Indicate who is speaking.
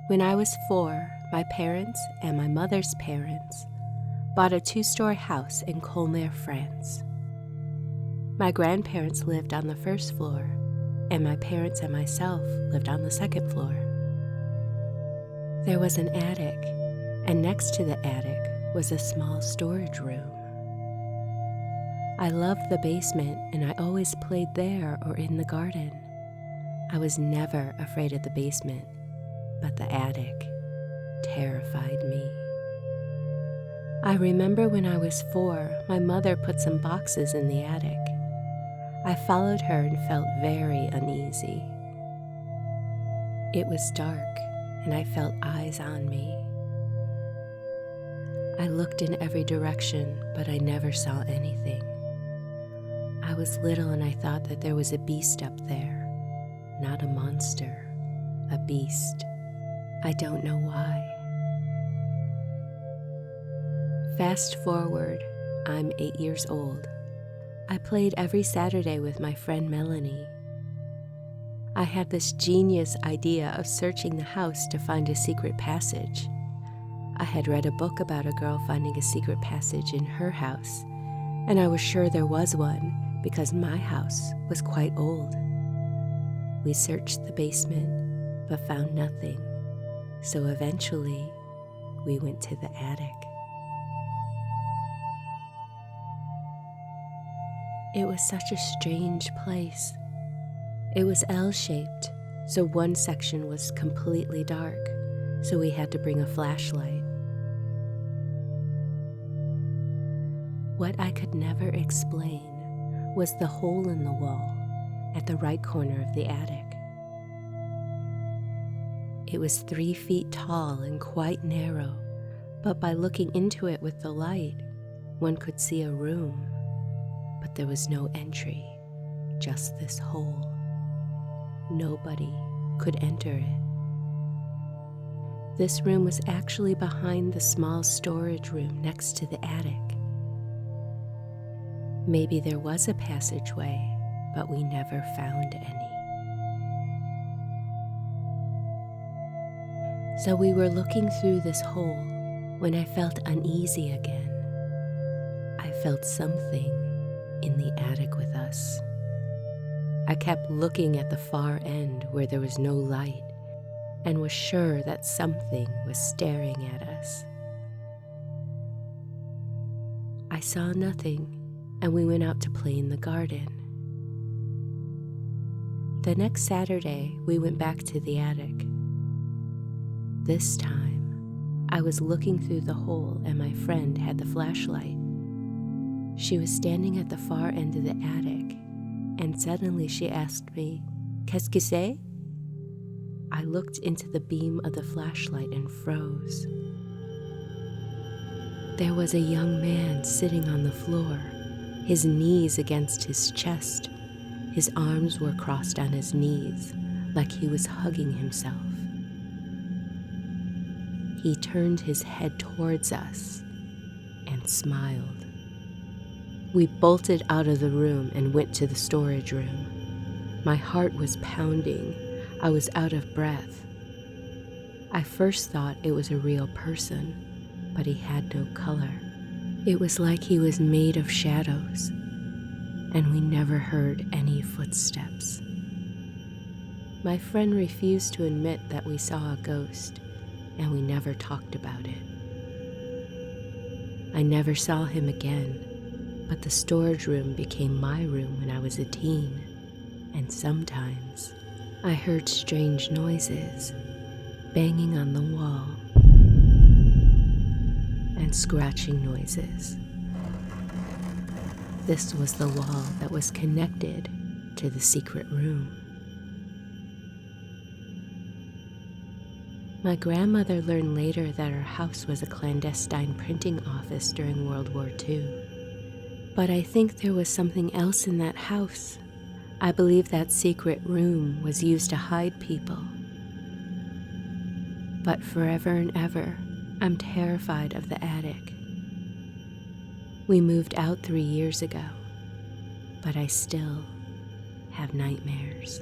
Speaker 1: When I was 4, my parents and my mother's parents bought a 2-story house in Colmar, France. My grandparents lived on the first floor, and my parents and myself lived on the second floor. There was an attic, and next to the attic was a small storage room. I loved the basement, and I always played there or in the garden. I was never afraid of the basement, but the attic terrified me. I remember when I was 4, my mother put some boxes in the attic. I followed her and felt very uneasy. It was dark, and I felt eyes on me. I looked in every direction, but I never saw anything. I was little and I thought that there was a beast up there. Not a monster, a beast. I don't know why. Fast forward, I'm 8 years old. I played every Saturday with my friend Melanie. I had this genius idea of searching the house to find a secret passage. I had read a book about a girl finding a secret passage in her house, and I was sure there was one because my house was quite old. We searched the basement, but found nothing, so eventually we went to the attic. It was such a strange place. It was L-shaped, so one section was completely dark, so we had to bring a flashlight. What I could never explain was the hole in the wall at the right corner of the attic. It was 3 feet tall and quite narrow, but by looking into it with the light, one could see a room. But there was no entry, just this hole. Nobody could enter it. This room was actually behind the small storage room next to the attic. Maybe there was a passageway, but we never found any. So we were looking through this hole when I felt uneasy again. I felt something in the attic with us. I kept looking at the far end where there was no light and was sure that something was staring at us. I saw nothing, and we went out to play in the garden. The next Saturday, we went back to the attic. This time, I was looking through the hole and my friend had the flashlight. She was standing at the far end of the attic, and suddenly she asked me, "Qu'est-ce que c'est?" I looked into the beam of the flashlight and froze. There was a young man sitting on the floor, his knees against his chest. His arms were crossed on his knees, like he was hugging himself. He turned his head towards us and smiled. We bolted out of the room and went to the storage room. My heart was pounding. I was out of breath. I first thought it was a real person, but he had no color. It was like he was made of shadows, and we never heard any footsteps. My friend refused to admit that we saw a ghost, and we never talked about it. I never saw him again. But the storage room became my room when I was a teen, and sometimes I heard strange noises, banging on the wall, and scratching noises. This was the wall that was connected to the secret room. My grandmother learned later that her house was a clandestine printing office during World War II. But I think there was something else in that house. I believe that secret room was used to hide people. But forever and ever, I'm terrified of the attic. We moved out 3 years ago, but I still have nightmares.